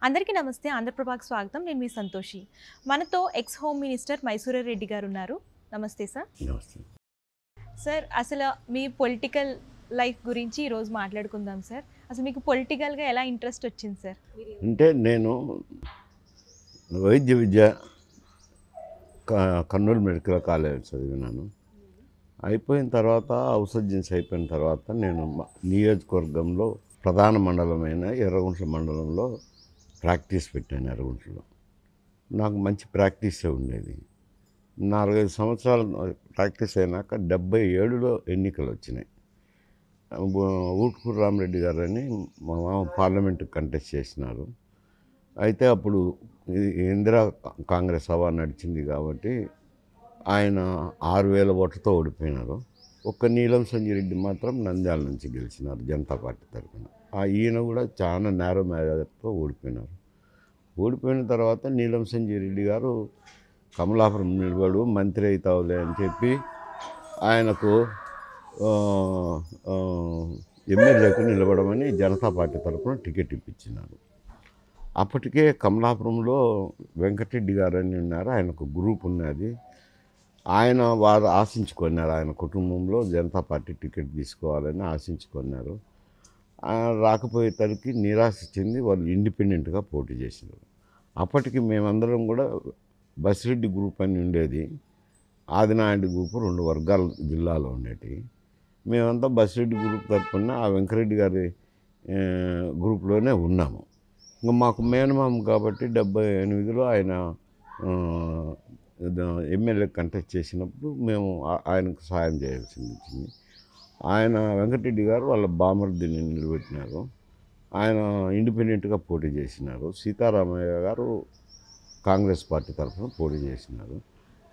అందరికీ నమస్తే. ఆంధ్రప్రభకు స్వాగతం. నేను మీ సంతోషి. మనతో X home minister Mysura Reddy గారు ఉన్నారు. నమస్తే సార్. నమస్తే. సార్, అసలు మీ పొలిటికల్ లైఫ్ గురించి ఈరోజు మాట్లాడుకుందాం సార్. అసలు మీకు పొలిటికల్గా ఎలా ఇంట్రెస్ట్ వచ్చింది సార్? అంటే నేను వైద్య విద్య కర్నూలు మెడికల్ కాలేజ్ చదివినాను. అయిపోయిన తర్వాత హౌస్ సర్జన్స్ అయిపోయిన తర్వాత నేను నియోజకవర్గంలో ప్రధాన మండలమైన ఎర్రగుంట్ల మండలంలో ప్రాక్టీస్ పెట్టాను. ఎర్రగుంటలో నాకు మంచి ప్రాక్టీసే ఉండేది. 4-5 సంవత్సరాలు ప్రాక్టీస్ అయినాక 77లో ఎన్నికలు వచ్చినాయి. ఊట్కూరు రామరెడ్డి గారని మా మామ పార్లమెంటుకి కంటెస్ట్ చేసినారు. అయితే అప్పుడు ఇందిరా కాంగ్రెస్ హవా నడిచింది కాబట్టి ఆయన 6,000 ఓట్లతో ఓడిపోయినారు. ఒక్క నీలం సంజయ్ రెడ్డి మాత్రం నంద్యాల నుంచి గెలిచినారు జనతా పార్టీ తరఫున. ఈయన కూడా చాలా నేరో మెజారిటీతో ఓడిపోయినారు. ఓడిపోయిన తర్వాత నీలం సంజయ్ రెడ్డి గారు కమలాపురం నిలబడు మంత్రి అవుతావులే అని చెప్పి ఆయనకు ఎమ్మెల్యేకు నిలబడమని జనతా పార్టీ తరఫున టికెట్ ఇప్పించినారు. అప్పటికే కమలాపురంలో వెంకటరెడ్డి గారు అని ఉన్నారు, ఆయనకు గ్రూప్ ఉన్నది. వారు ఆశించుకున్నారు, ఆయన కుటుంబంలో జనతా పార్టీ టికెట్ తీసుకోవాలని ఆశించుకున్నారు. రాకపోయేసరికి నిరాశ చెంది వాళ్ళు ఇండిపెండెంట్గా పోటీ చేసినారు. అప్పటికి మేమందరం కూడా బసిరెడ్డి గ్రూప్ అని ఉండేది, ఆదినాయుడు గ్రూపు 2 వర్గాలు జిల్లాలో ఉండేవి. మేమంతా బసిరెడ్డి గ్రూప్ తరఫున ఆ వెంకరెడ్డి గారి గ్రూప్లోనే ఉన్నాము. ఇంకా మాకు మేనమామ కాబట్టి 78లో ఆయన ఎమ్మెల్యే కంటెస్ట్ చేసినప్పుడు మేము ఆయనకు సాయం చేయాల్సి వచ్చింది. ఆయన వెంకటరెడ్డి గారు వాళ్ళ బామర్దిని నిలబెట్టినారు. ఆయన ఇండిపెండెంట్గా పోటీ చేసినారు. సీతారామయ్య గారు కాంగ్రెస్ పార్టీ తరఫున పోటీ చేసినారు.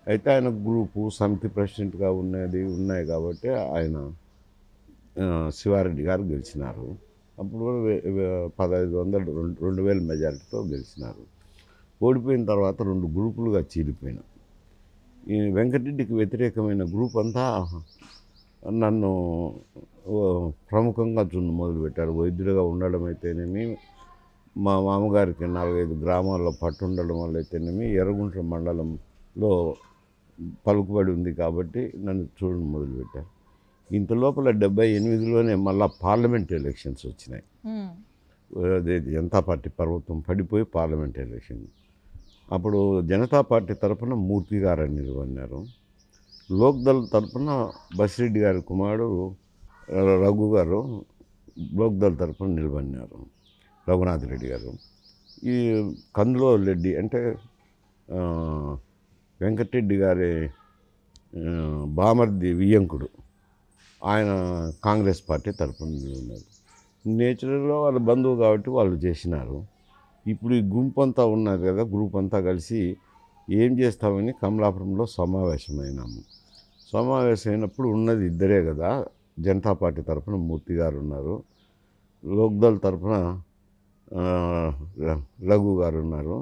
అయితే ఆయన గ్రూపు సమితి ప్రెసిడెంట్గా ఉన్నాయి కాబట్టి ఆయన శివారెడ్డి గారు గెలిచినారు. అప్పుడు 1,500 2,000 మెజారిటీతో గెలిచినారు. ఓడిపోయిన తర్వాత 2 గ్రూపులుగా చీలిపోయినాం. ఈ వెంకటరెడ్డికి వ్యతిరేకమైన గ్రూప్ అంతా నన్ను ప్రముఖంగా మొదలుపెట్టారు. వైద్యుడిగా ఉండడం అయితేనేమి, మా మామగారికి 4-5 గ్రామాల్లో పట్టు ఉండడం వల్ల అయితేనేమి, ఎర్రగుంట్ల మండలంలో పలుకుబడి ఉంది కాబట్టి నన్ను చూడడం మొదలుపెట్టారు. ఇంత లోపల 78లోనే మళ్ళీ పార్లమెంట్ ఎలక్షన్స్ వచ్చినాయి. అదే జనతా పార్టీ ప్రభుత్వం పడిపోయి పార్లమెంట్ ఎలక్షన్. అప్పుడు జనతా పార్టీ తరఫున మూర్తి గారు అని నిలబడినారు. లోక్దళ్ తరఫున బసిరెడ్డి గారి కుమారుడు రఘు గారు లోక్దళ్ తరఫున నిలబడినారు, రఘునాథ్ రెడ్డి గారు. ఈ కందులో రెడ్డి అంటే వెంకటరెడ్డి గారి బామర్ది వియ్యంకుడు, ఆయన కాంగ్రెస్ పార్టీ తరఫున నిలబడినారు. నేచురల్గా వాళ్ళ బంధువు కాబట్టి వాళ్ళు చేసినారు. ఇప్పుడు ఈ గుంపు అంతా ఉన్నది కదా, గ్రూప్ అంతా కలిసి ఏం చేస్తామని కమలాపురంలో సమావేశమైనాము. సమావేశమైనప్పుడు ఉన్నది ఇద్దరే కదా, జనతా పార్టీ తరఫున మూర్తి గారు ఉన్నారు, లోక్దళ్ తరఫున రఘు గారు ఉన్నారు.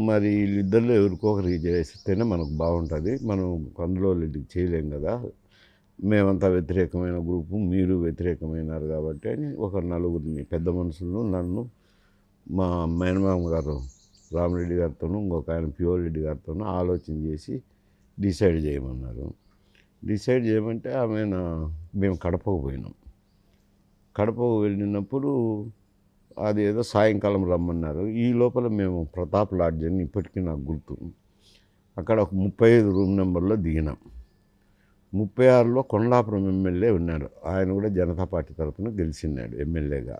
మరి వీళ్ళిద్దరిలో ఎవరికొకరికి చేస్తేనే మనకు బాగుంటుంది, మనం అందులో చేయలేం కదా, మేమంతా వ్యతిరేకమైన గ్రూపు, మీరు వ్యతిరేకమైనారు కాబట్టి అని ఒక 4 పెద్ద మనుషులను, నన్ను, మా మేనమామ గారు రామరెడ్డి గారితోనూ, ఇంకొక ఆయన ప్యూర్ రెడ్డి గారితోనూ ఆలోచన చేసి డిసైడ్ చేయమన్నారు. డిసైడ్ చేయమంటే మేము కడపకు పోయినాం. కడపకు వెళ్ళినప్పుడు అది ఏదో సాయంకాలం రమ్మన్నారు. ఈ లోపల మేము ప్రతాప్ లాడ్జ్ అని ఇప్పటికీ నాకు గుర్తు, అక్కడ ఒక 35 రూమ్ నెంబర్లో దిగినాం. 36లో కొండాపురం ఎమ్మెల్యే ఉన్నాడు, ఆయన కూడా జనతా పార్టీ తరఫున గెలిచినాడు ఎమ్మెల్యేగా.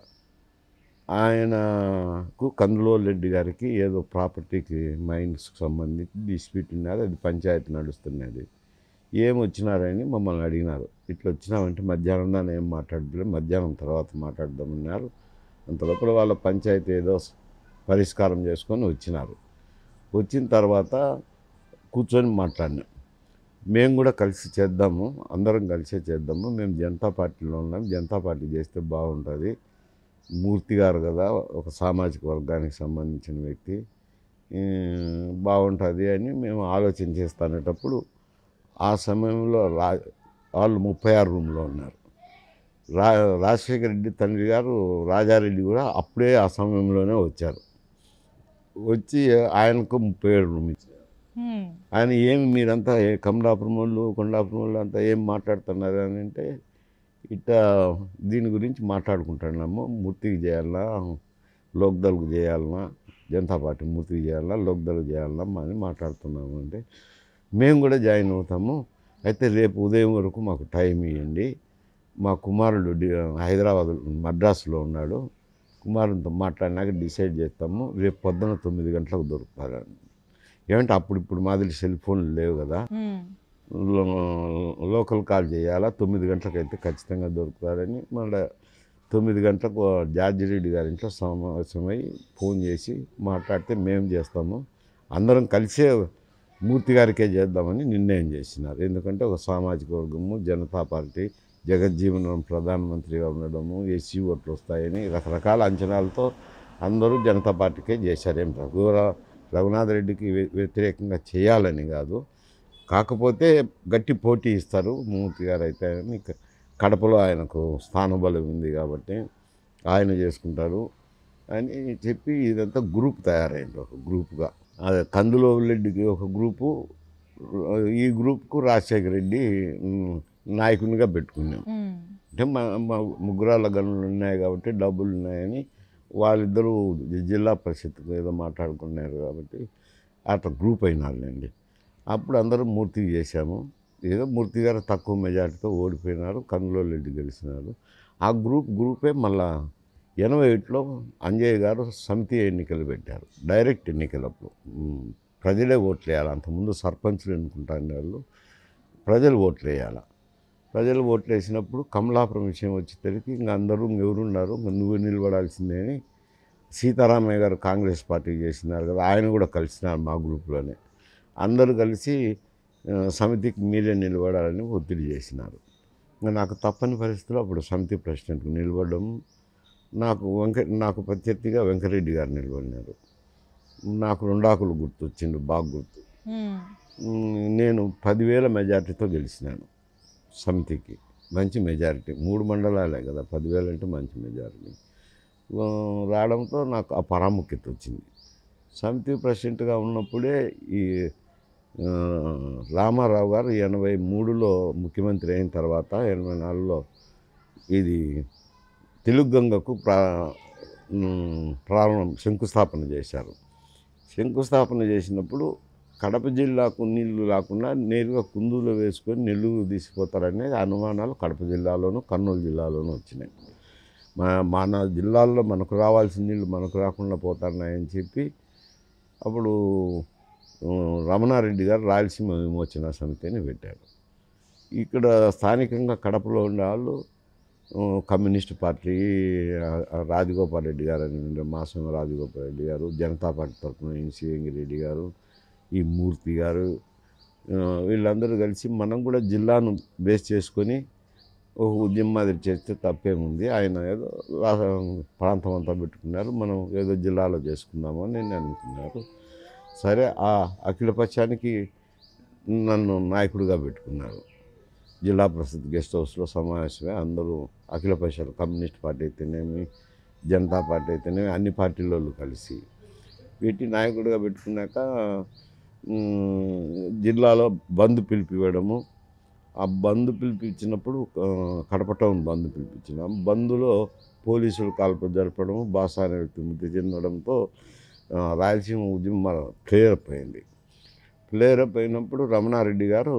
ఆయనకు కందులో రెడ్డి గారికి ఏదో ప్రాపర్టీకి మైన్స్కి సంబంధించి డిస్ప్యూట్ ఉన్నది, అది పంచాయతీ నడుస్తున్నది. ఏం వచ్చినారని మమ్మల్ని అడిగినారు. ఇట్లా వచ్చినామంటే మధ్యాహ్నం దాన్ని ఏం మాట్లాడలేదు, మధ్యాహ్నం తర్వాత మాట్లాడదామన్నారు. అంత లోపల వాళ్ళ పంచాయతీ ఏదో పరిష్కారం చేసుకొని వచ్చినారు. వచ్చిన తర్వాత కూర్చొని మాట్లాడినాం. మేము కూడా కలిసి చేద్దాము, అందరం కలిసే చేద్దాము, మేము జనతా పార్టీలో ఉన్నాం, జనతా పార్టీ చేస్తే బాగుంటుంది, మూర్తి గారు కదా ఒక సామాజిక వర్గానికి సంబంధించిన వ్యక్తి, బాగుంటుంది అని మేము ఆలోచన చేస్తున్నప్పుడు ఆ సమయంలో వాళ్ళు 36 రూమ్లో ఉన్నారు. రా రాజశేఖర రెడ్డి తండ్రి గారు రాజారెడ్డి కూడా అప్పుడే ఆ సమయంలోనే వచ్చారు. వచ్చి ఆయనకు 37 రూమిచ్చారు. హ్మ్. ఆయన ఏమి మీరంతా కమలాపురం వాళ్ళు కొండాపురం వాళ్ళు అంతా ఏం మాట్లాడుతున్నారు అని అంటే, ఇట్లా దీని గురించి మాట్లాడుకుంటున్నాము. మూర్తికి చేయాలన్నా, లోక్దల్కి చేయాలన్నా, జనతా పార్టీ మూర్తికి చేయాలన్నా, లోక్దల్కి చేయాలన్నా అని మాట్లాడుతున్నాము. అంటే మేము కూడా జాయిన్ అవుతాము. అయితే రేపు ఉదయం వరకు మాకు టైం ఇవ్వండి. మా కుమారుడు హైదరాబాద్ మద్రాసులో ఉన్నాడు. కుమారునితో మాట్లాడినాక డిసైడ్ చేస్తాము. రేపు పొద్దున 9 గంటలకు దొరుకుతారని. ఏమంటే అప్పుడు మాదిరి సెల్ ఫోన్లు లేవు కదా. హ్మ్. లోకల్ కాల్ చేయాలా, 9 గంటలకైతే ఖచ్చితంగా దొరుకుతారని. మళ్ళీ 9 గంటలకు జార్జి రెడ్డి గారి ఇంట్లో సమావేశమై ఫోన్ చేసి మాట్లాడితే మేము చేస్తాము, అందరం కలిసే మూర్తి గారికే చేద్దామని నిర్ణయం చేసినారు. ఎందుకంటే ఒక సామాజిక వర్గము, జనతా పార్టీ, జగజ్జీవనం ప్రధానమంత్రిగా ఉండడము, ఎస్సీ ఓట్లు వస్తాయని రకరకాల అంచనాలతో అందరూ జనతా పార్టీకే చేశారు. ఏం రఘునాథ్ రెడ్డికి వ్యతిరేకంగా చేయాలని కాదు, కాకపోతే గట్టి పోటీ ఇస్తారు మూర్తి గారు అయితే అని. కడపలో ఆయనకు స్థానబలం ఉంది కాబట్టి ఆయన చేసుకుంటారు అని చెప్పి ఇదంతా గ్రూప్ తయారైంది, ఒక గ్రూప్గా. అదే కందులో రెడ్డికి ఒక గ్రూపు, ఈ గ్రూప్కు రాజశేఖర రెడ్డి నాయకునిగా పెట్టుకున్నాం. హ్మ్. అంటే మా ముగ్గురాల గనులు ఉన్నాయి కాబట్టి డబ్బులు ఉన్నాయని వాళ్ళిద్దరూ జిల్లా పరిషత్కు ఏదో మాట్లాడుకున్నారు కాబట్టి అట్లా గ్రూప్ అయినారులేండి. అప్పుడు అందరూ మూర్తికి చేశాము. ఏదో మూర్తి గారు తక్కువ మెజార్టీతో ఓడిపోయినారు, కందులో రెడ్డి గెలిచినారు. ఆ గ్రూపే మళ్ళా 81లో అంజయ్య గారు సమితి ఎన్నికలు పెట్టారు, డైరెక్ట్ ఎన్నికలప్పుడు. ప్రజలే ఓట్లు వేయాలి. అంతకుముందు సర్పంచ్లు ఎన్నుకుంటారు వాళ్ళు, ప్రజలు ఓట్లు వేయాలి. ప్రజలు ఓట్లు వేసినప్పుడు కమలాపురం విషయం వచ్చేసరికి ఇంకా అందరూ ఎవరున్నారు, నువ్వు నిలబడాల్సిందే అని సీతారామయ్య గారు కాంగ్రెస్ పార్టీ చేసినారు కదా, ఆయన కూడా కలిసినారు మా గ్రూప్లోనే. అందరూ కలిసి సమితికి మీరే నిలబడాలని ఒత్తిడి చేసినారు. ఇంకా నాకు తప్పని పరిస్థితుల్లో అప్పుడు సమితి ప్రెసిడెంట్కి నిలబడడం, నాకు ప్రత్యర్థిగా వెంకరెడ్డి గారు నిలబడినారు. నాకు 2 ఆకులు గుర్తు వచ్చింది, బాగా గుర్తు. నేను 10,000 మెజార్టీతో గెలిచినాను సమితికి. మంచి మెజారిటీ, 3 మండలాలే కదా, 10,000 అంటే మంచి మెజారిటీ రావడంతో నాకు ఆ ప్రాముఖ్యత వచ్చింది. సమితి ప్రెసిడెంట్గా ఉన్నప్పుడే ఈ రామారావు గారు 83లో ముఖ్యమంత్రి అయిన తర్వాత 84లో ఇది తెలుగు గంగకు శంకుస్థాపన చేశారు. శంకుస్థాపన చేసినప్పుడు కడప జిల్లాకు నీళ్లు రాకుండా నేరుగా కుందులో వేసుకొని నెల్లూరు తీసిపోతారనే అనుమానాలు కడప జిల్లాలోనూ కర్నూలు జిల్లాలోనూ వచ్చినాయి. మన జిల్లాల్లో మనకు రావాల్సిన నీళ్ళు మనకు రాకుండా పోతున్నాయని చెప్పి అప్పుడు రమణారెడ్డి గారు రాయలసీమ విమోచన సమితిని పెట్టారు. ఇక్కడ స్థానికంగా కడపలో ఉండే వాళ్ళు కమ్యూనిస్ట్ పార్టీ, రాజగోపాల్ రెడ్డి గారు అని ఉండే మాసం రాజగోపాల్ రెడ్డి గారు, జనతా పార్టీ తరఫున ఎన్సీ వెంగిరెడ్డి గారు, ఈ మూర్తి గారు, వీళ్ళందరూ కలిసి మనం కూడా జిల్లాను బేస్ చేసుకొని ఒక ఉద్యమం మాదిరి చేస్తే తప్పేముంది, ఆయన ఏదో ప్రాంతం అంతా పెట్టుకున్నారు, మనం ఏదో జిల్లాలో చేసుకుందాము అని నేను అనుకున్నారు. సరే, ఆ అఖిలపక్షానికి నన్ను నాయకుడిగా పెట్టుకున్నారు. జిల్లా పరిషత్ గెస్ట్ హౌస్లో సమావేశమే అందరూ అఖిలపక్షాలు, కమ్యూనిస్ట్ పార్టీ అయితేనేమి, జనతా పార్టీ అయితేనేమి, అన్ని పార్టీల కలిసి వీటి నాయకుడిగా పెట్టుకున్నాక జిల్లాలో బంద్ పిలిపివ్వడము. ఆ బంద్ పిలిపించినప్పుడు కడప టౌన్ బంద్ పిలిపించినాం. బంద్లో పోలీసులు కాల్పు జరపడము, బాసా అనే వ్యక్తి మృతి చెందడంతో రాయలసీమ ఉద్యమం ఫ్లేరప్ అయింది. ఫ్లేరప్ అయినప్పుడు రమణారెడ్డి గారు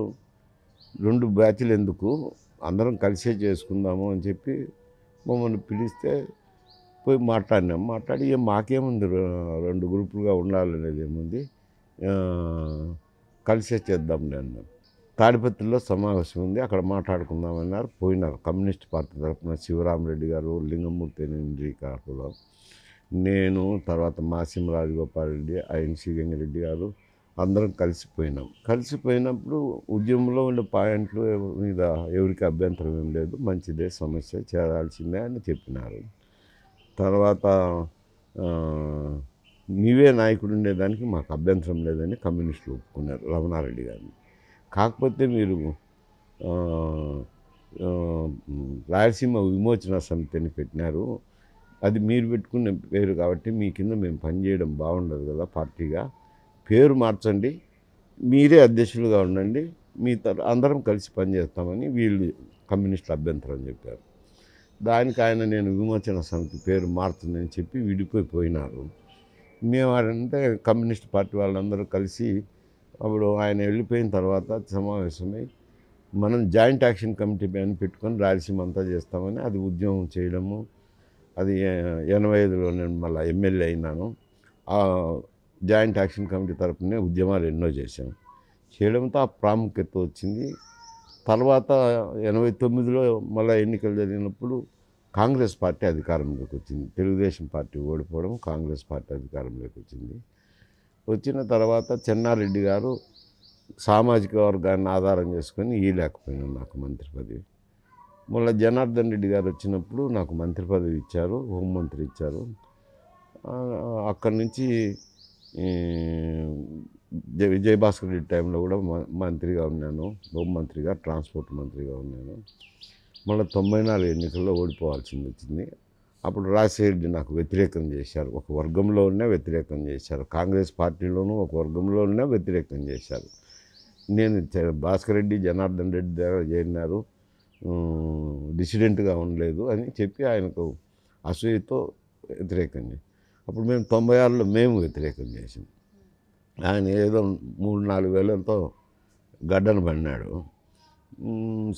2 బ్యాచ్లు ఎందుకు, అందరం కలిసే చేసుకుందాము అని చెప్పి మమ్మల్ని పిలిస్తే పోయి మాట్లాడినాం. మాట్లాడి మాకేముంది 2 గ్రూపులుగా ఉండాలనేది ఏముంది, కలిసే చేద్దాంలే అన్నాం. తాడిపత్రిలో సమావేశం ఉంది, అక్కడ మాట్లాడుకుందామన్నారు. పోయినారు కమ్యూనిస్ట్ పార్టీ తరఫున శివరామరెడ్డి గారు, లింగమూర్తి అని కాకులో, నేను, తర్వాత మాసిం రాజగోపాల్ రెడ్డి, ఎన్సీ వెంగిరెడ్డి గారు అందరం కలిసిపోయినాం. కలిసిపోయినప్పుడు ఉద్యమంలో ఉండే పాయింట్లు మీద ఎవరికి అభ్యంతరం ఏం లేదు, మంచిదే, సమస్య చేరాల్సిందే అని చెప్పినారు. తర్వాత నీవే నాయకుడు ఉండేదానికి మాకు అభ్యంతరం లేదని కమ్యూనిస్టులు ఒప్పుకున్నారు రమణారెడ్డి గారిని. కాకపోతే మీరు ఆ, రాయలసీమ విమోచన సమితి అని పెట్టినారు. అది మీరు పెట్టుకున్న పేరు కాబట్టి మీ కింద మేము పనిచేయడం బాగుండదు కదా పార్టీగా. పేరు మార్చండి, మీరే అధ్యక్షులుగా ఉండండి, అందరం కలిసి పనిచేస్తామని వీళ్ళు కమ్యూనిస్టులు అభ్యంతరం చెప్పారు. దానికి ఆయన నేను విమోచన సమితి పేరు మారుతుందని చెప్పి విడిపోయినారు. మేము అంటే కమ్యూనిస్ట్ పార్టీ వాళ్ళందరూ కలిసి అప్పుడు ఆయన వెళ్ళిపోయిన తర్వాత సమావేశమై మనం జాయింట్ యాక్షన్ కమిటీ అని పెట్టుకొని రాయలసీమ అంతా చేస్తామని అది ఉద్యమం చేయడము. అది 85లో నేను మళ్ళీ ఎమ్మెల్యే అయినాను. ఆ జాయింట్ యాక్షన్ కమిటీ తరపునే ఉద్యమాలు ఎన్నో చేశాం. చేయడంతో ఆ ప్రాముఖ్యత వచ్చింది. తర్వాత 89లో మళ్ళీ ఎన్నికలు జరిగినప్పుడు కాంగ్రెస్ పార్టీ అధికారంలోకి వచ్చింది. తెలుగుదేశం పార్టీ ఓడిపోవడం, కాంగ్రెస్ పార్టీ అధికారంలోకి వచ్చింది. వచ్చిన తర్వాత చెన్నారెడ్డి గారు సామాజిక వర్గాన్ని ఆధారం చేసుకొని ఇవ్వలేకపోయినాను నాకు మంత్రి పదవి. మళ్ళీ జనార్దన్ రెడ్డి గారు వచ్చినప్పుడు నాకు మంత్రి పదవి ఇచ్చారు, హోంమంత్రి ఇచ్చారు. అక్కడి నుంచి విజయభాస్కర్ రెడ్డి టైంలో కూడా మంత్రిగా ఉన్నాను, హోంమంత్రిగా, ట్రాన్స్పోర్ట్ మంత్రిగా ఉన్నాను. మళ్ళీ 94 ఎన్నికల్లో ఓడిపోవాల్సింది వచ్చింది. అప్పుడు రాజశేఖర్ నాకు వ్యతిరేకం చేశారు, ఒక వర్గంలోనే వ్యతిరేకం చేశారు, కాంగ్రెస్ పార్టీలోనూ ఒక వర్గంలోనే వ్యతిరేకం చేశారు. నేను భాస్కర్ రెడ్డి, జనార్దన్ రెడ్డి దగ్గర చేరినారు, డిసిడెంట్గా ఉండలేదు అని చెప్పి ఆయనకు అసూయతో వ్యతిరేకం చేసి అప్పుడు మేము 96లో మేము వ్యతిరేకం చేసాం. ఆయన ఏదో 3-4 వేలతో గడ్డను పడినాడు.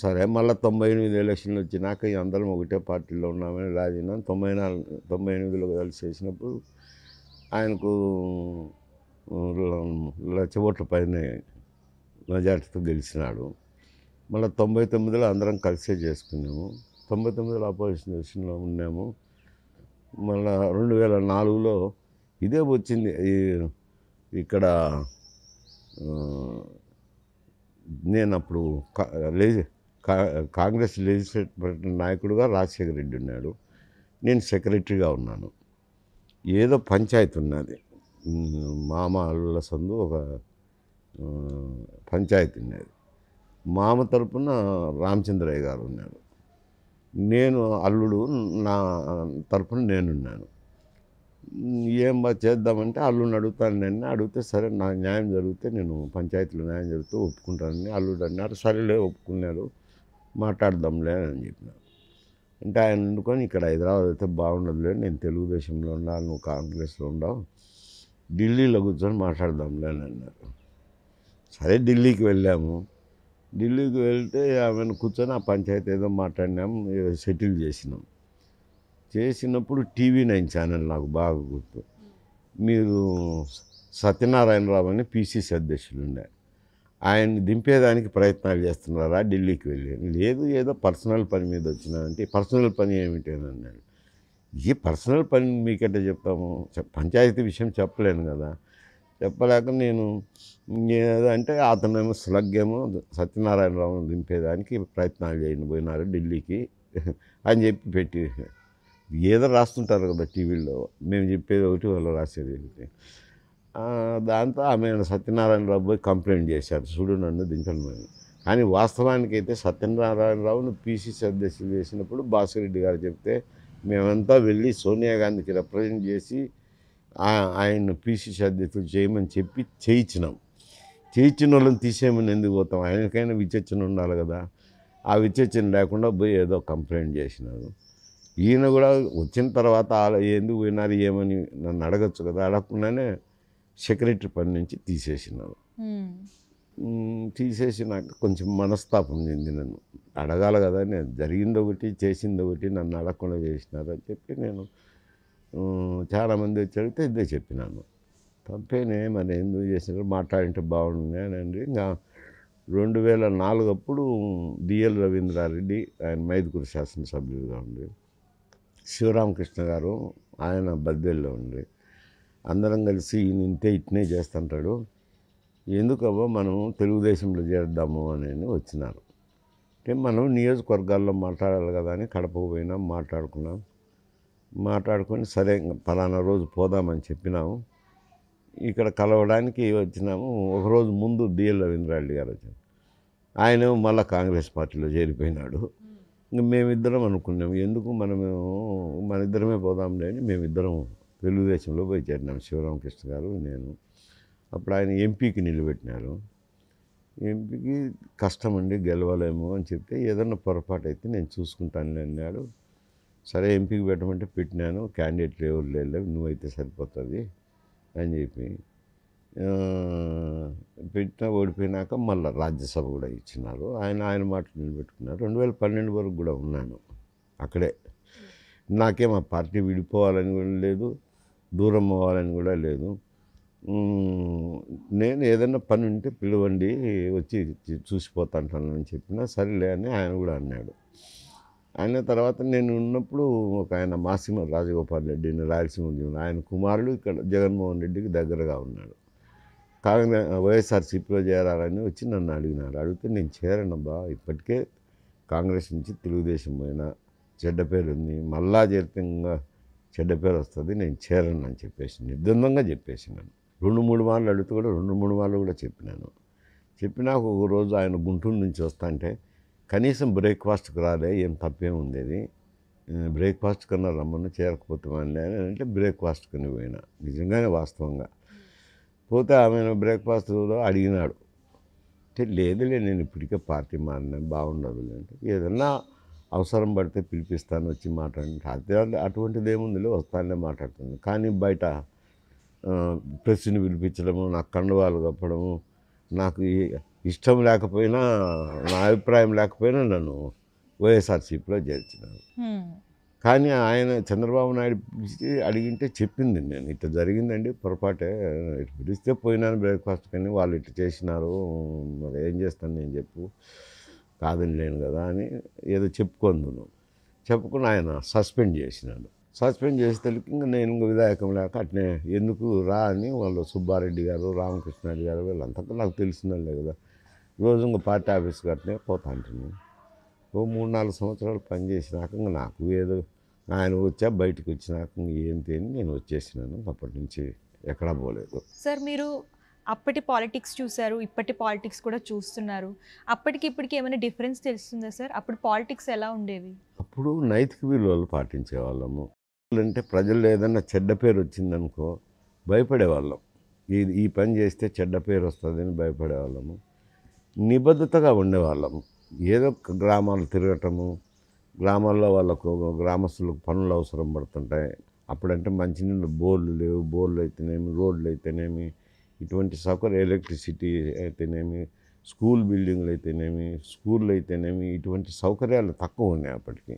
సరే మళ్ళీ 98 ఎలక్షన్లు వచ్చినాక అందరం ఒకటే పార్టీలో ఉన్నామని రాజీనామా 98లో కలిసి చేసినప్పుడు ఆయనకు 1,00,000 ఓట్ల పైన మెజార్టీతో గెలిచినాడు. మళ్ళీ 99లో అందరం కలిసే చేసుకున్నాము. 99లో అపోజిషన్ ఎలక్షన్లో ఉన్నాము. మళ్ళీ 2004లో ఇదే వచ్చింది. ఇక్కడ నేను అప్పుడు కాంగ్రెస్ లెజిస్లేటివ్ నాయకుడుగా రాజశేఖర రెడ్డి ఉన్నాడు, నేను సెక్రటరీగా ఉన్నాను. ఏదో పంచాయతీ ఉన్నది, మామ అల్లుల సందు ఒక పంచాయతీ ఉన్నది. మామ తరపున రామచంద్రయ్య గారు ఉన్నాడు, నేను అల్లుడు నా తరపున నేనున్నాను. ఏం చేద్దామంటే అల్లుడిని అడుగుతాను. నేను అడిగితే సరే నా న్యాయం జరిగితే నేను పంచాయతీలో న్యాయం జరిగితే ఒప్పుకుంటానని అల్లుడు అన్నారు. సరేలే ఒప్పుకున్నాడు, మాట్లాడదాంలే అని చెప్పినారు. అంటే ఆయన వండుకొని ఇక్కడ హైదరాబాద్ అయితే బాగుండదులే, నేను తెలుగుదేశంలో ఉండాలి, నువ్వు కాంగ్రెస్లో ఉండవు, ఢిల్లీలో కూర్చొని మాట్లాడదాంలే అని అన్నారు. సరే ఢిల్లీకి వెళ్ళాము. ఢిల్లీకి వెళ్తే ఆమెను కూర్చొని ఆ పంచాయతీ ఏదో మాట్లాడినాము, సెటిల్ చేసినాం. చేసినప్పుడు TV9 ఛానల్ నాకు బాగా గుర్తు. మీరు సత్యనారాయణరావు అని PCC అధ్యక్షులు ఉండే, ఆయన్ని దింపేదానికి ప్రయత్నాలు చేస్తున్నారా ఢిల్లీకి వెళ్ళి? లేదు, ఏదో పర్సనల్ పని మీద వచ్చినానంటే. పర్సనల్ పని ఏమిటి అని అన్నాడు. ఈ పర్సనల్ పని మీకంటే చెప్తాము, పంచాయతీ విషయం చెప్పలేను కదా. చెప్పలేక నేను ఏదంటే అతనేమో స్లగ్గేమో సత్యనారాయణరావును దింపేదానికి ప్రయత్నాలు చేయని పోయినారు ఢిల్లీకి అని చెప్పి పెట్టి ఏదో రాస్తుంటారు కదా టీవీలో, మేము చెప్పేది ఒకటి వాళ్ళు రాసేది ఒకటి. దాంతో ఆమె సత్యనారాయణరావు పోయి కంప్లైంట్ చేశారు, చూడు నన్ను దించమని. కానీ వాస్తవానికైతే సత్యనారాయణరావును PCC అధ్యక్షులు చేసినప్పుడు భాస్కర్ రెడ్డి గారు చెప్తే మేమంతా వెళ్ళి సోనియా గాంధీకి రిప్రజెంట్ చేసి ఆయన PCC అధ్యక్షులు చేయమని చెప్పి చేయించినాం. చేయించిన వాళ్ళని తీసేయమని ఎందుకు పోతాం? ఆయనకైనా విచక్షణ ఉండాలి కదా. ఆ విచక్షణ లేకుండా పోయి ఏదో కంప్లైంట్ చేసినారు. ఈయన కూడా వచ్చిన తర్వాత ఎందుకు పోయినారు ఏమని నన్ను అడగచ్చు కదా, అడగకుండానే సెక్రటరీ పని నుంచి తీసేసినారు. తీసేసినాక కొంచెం మనస్తాపం చెంది నన్ను అడగాలి కదా, నేను జరిగింది ఒకటి చేసింది ఒకటి, నన్ను అడగకుండా చేసినారు అని చెప్పి నేను చాలామంది వచ్చి అడిగితే ఇదే చెప్పినాను. తప్పేనే మరి ఎందుకు చేసినారు, మాట్లాడింటే బాగుండే అని. ఇంకా 2004 అప్పుడు DL రవీంద్రారెడ్డి, ఆయన మైదుకూరు శాసనసభ్యులుగా ఉండి, శివరామకృష్ణ గారు ఆయన బద్దెల్లో ఉండి, అందరం కలిసి ఈయన ఇంతే ఇట్నే చేస్తుంటాడు, ఎందుకవ్వా మనం తెలుగుదేశంలో చేద్దాము అని వచ్చినారు. అంటే మనం నియోజకవర్గాల్లో మాట్లాడాలి కదా అని కడపకు పోయినాం, మాట్లాడుకొని సరే పలానా రోజు పోదామని చెప్పినాము. ఇక్కడ కలవడానికి వచ్చినాము. ఒకరోజు ముందు DL రవీంద్రారెడ్డి గారు వచ్చారు. ఆయన మళ్ళీ కాంగ్రెస్ పార్టీలో చేరిపోయినాడు. ఇంక మేమిద్దరం అనుకున్నాం ఎందుకు మనము మన ఇద్దరమే పోదాంలే అని మేమిద్దరం తెలుగుదేశంలో పోయి చేరినాం, శివరామకృష్ణ గారు నేను. అప్పుడు ఆయన ఎంపీకి నిలబెట్టినారు. ఎంపీకి కష్టమండి గెలవలేము అని చెప్తే ఏదన్నా పొరపాటు అయితే నేను చూసుకుంటానులే అన్నాడు. సరే ఎంపీకి పెట్టమంటే పెట్టినాను, క్యాండిడేట్లు ఎవరు లేవు, నువ్వైతే సరిపోతుంది అని చెప్పి పెట్టినా ఓడిపోయినాక మళ్ళీ రాజ్యసభ కూడా ఇచ్చినారు. ఆయన మాట నిలబెట్టుకున్నారు. 2012 వరకు కూడా ఉన్నాను అక్కడే. నాకేం ఆ పార్టీ విడిపోవాలని కూడా లేదు, దూరం అవ్వాలని కూడా లేదు. నేను ఏదైనా పని ఉంటే పిలవండి వచ్చి చూసిపోతాంటానని చెప్పినా సరేలే అని ఆయన కూడా అన్నాడు. ఆయన తర్వాత నేను ఉన్నప్పుడు ఒక ఆయన మాసిమ రాజగోపాల్ రెడ్డిని రాయలసీమ ఉద్యమం, ఆయన కుమారుడు ఇక్కడ జగన్మోహన్ రెడ్డికి దగ్గరగా ఉన్నాడు. కాంగ్రెస్ వైఎస్ఆర్సీపీలో చేరాలని వచ్చి నన్ను అడిగినారు. అడిగితే నేను చేరనబ్బా, ఇప్పటికే కాంగ్రెస్ నుంచి తెలుగుదేశం పోయినా చెడ్డ పేరు ఉంది, మళ్ళా చేరితే చెడ్డ పేరు వస్తుంది, నేను చేరను అని చెప్పేసి నిర్ద్వందంగా చెప్పేసినాను. 2-3 మార్లు అడిగితే కూడా 2-3 మార్లు కూడా చెప్పినాను. చెప్పినాక ఒక రోజు ఆయన గుంటూరు నుంచి వస్తుంటే కనీసం బ్రేక్ఫాస్ట్కి రాలే, ఏం తప్పేం ఉండేది, బ్రేక్ఫాస్ట్ కన్నా రమ్మను చేరకపోతే అని అంటే బ్రేక్ఫాస్ట్ కని పోయినా. నిజంగానే వాస్తవంగా పోతే ఆమె బ్రేక్ఫాస్ట్లో అడిగినాడు. అంటే లేదులే నేను ఇప్పటికే పార్టీ మారినా బాగుండదు అంటే ఏదన్నా అవసరం పడితే పిలిపిస్తాను వచ్చి మాట్లాడి అటువంటిది ఏముందిలే వస్తానే మాట్లాడుతుంది. కానీ బయట ప్రెస్ని పిలిపించడము, నాకు కండువాలు కప్పడము, నాకు ఇష్టం లేకపోయినా నా అభిప్రాయం లేకపోయినా నన్ను వైఎస్ఆర్సీపీలో చేర్చినారు. కానీ ఆయన చంద్రబాబు నాయుడు పిలిచి అడిగింటే చెప్పింది నేను, ఇట్లా జరిగిందండి పొరపాటే, ఇట్లా పిలిస్తే పోయినాను బ్రేక్ఫాస్ట్ కానీ వాళ్ళు ఇట్లా చేసినారు, మరి ఏం చేస్తాను నేను చెప్పు, కాదని లేను కదా అని ఏదో చెప్పుకొని ఆయన సస్పెండ్ చేసినాడు. సస్పెండ్ చేసేసరికి ఇంకా నేను విధాయకం లేక అట్నే ఎందుకు రా అని వాళ్ళు సుబ్బారెడ్డి గారు, రామకృష్ణారెడ్డి గారు వీళ్ళంతా నాకు తెలిసిందే కదా, రోజు ఇంకా పార్టీ ఆఫీస్కి అట్నే పోతా ఉంటుంది. ఓ 3-4 సంవత్సరాలు పనిచేసినాక ఇంకా నాకు ఏదో ఆయన వచ్చా బయటకు వచ్చినాక ఏంటి అని నేను వచ్చేసినాను. అప్పటి నుంచి ఎక్కడా పోలేదు. సార్ మీరు అప్పటి పాలిటిక్స్ చూశారు, ఇప్పటి పాలిటిక్స్ కూడా చూస్తున్నారు. అప్పటికి ఇప్పటికి ఏమైనా డిఫరెన్స్ తెలుస్తుందా సార్? అప్పుడు పాలిటిక్స్ ఎలా ఉండేవి? అప్పుడు నైతిక విలువలు పాటించే వాళ్ళము. అంటే ప్రజల్లో ఏదన్నా చెడ్డ పేరు వచ్చిందనుకో భయపడేవాళ్ళం. ఈ పని చేస్తే చెడ్డ పేరు వస్తుందని భయపడేవాళ్ళము. నిబద్ధతగా ఉండేవాళ్ళము. ఏదో గ్రామాలు తిరగటము, గ్రామాల్లో వాళ్ళకు గ్రామస్తులకు పనులు అవసరం పడుతుంటాయి. అప్పుడంటే మంచినీళ్ళు బోర్లు లేవు, బోర్లు అయితేనేమి, రోడ్లు అయితేనేమి, ఇటువంటి సౌకర్యం, ఎలక్ట్రిసిటీ అయితేనేమి, స్కూల్ బిల్డింగ్లు అయితేనేమి, స్కూళ్ళు అయితేనేమి, ఇటువంటి సౌకర్యాలు తక్కువ ఉన్నాయి అప్పటికి.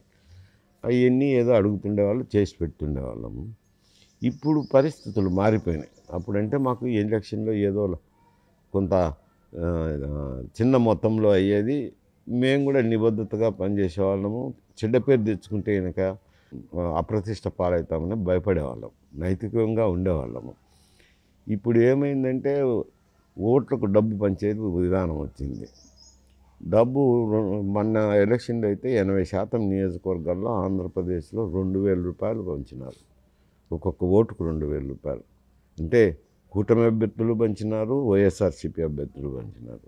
అవన్నీ ఏదో అడుగుతుండేవాళ్ళు, చేసి పెడుతుండేవాళ్ళము. ఇప్పుడు పరిస్థితులు మారిపోయినాయి. అప్పుడంటే మాకు ఎలక్షన్లో ఏదో కొంత చిన్న మొత్తంలో అయ్యేది, మేము కూడా నిబద్ధతగా పనిచేసేవాళ్ళము. చెడ్డ పేరు తెచ్చుకుంటే కనుక అప్రతిష్ట పాలవుతామని భయపడేవాళ్ళం, నైతికంగా ఉండేవాళ్ళము. ఇప్పుడు ఏమైందంటే ఓట్లకు డబ్బు పంచేది విధానం వచ్చింది. డబ్బు మొన్న ఎలక్షన్లో అయితే 80% నియోజకవర్గాల్లో ఆంధ్రప్రదేశ్లో 2,000 రూపాయలు పంచినారు. ఒక్కొక్క ఓటుకు 2,000 రూపాయలు. అంటే కూటమి అభ్యర్థులు పంచినారు, వైఎస్ఆర్సీపీ అభ్యర్థులు పంచినారు.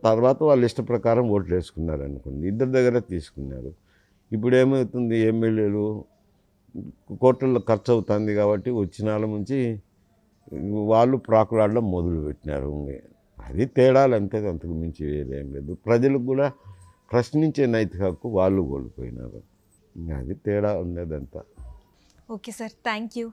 తర్వాత వాళ్ళ ఇష్ట ప్రకారం ఓట్లు వేసుకున్నారు అనుకోండి, ఇద్దరి దగ్గర తీసుకున్నారు. ఇప్పుడు ఏమవుతుంది, ఎమ్మెల్యేలు కోట్లలో ఖర్చు అవుతుంది కాబట్టి వచ్చిన వాళ్ళ నుంచి వాళ్ళు ప్రాకులాడడం మొదలుపెట్టినారు. అది తేడాలు అంతే, అంతకు మించి వేరేం లేదు. ప్రజలకు కూడా ప్రశ్నించే నైతిక హక్కు వాళ్ళు కోల్పోయినారు. అది తేడా ఉండేదంతా. Okay sir, thank you.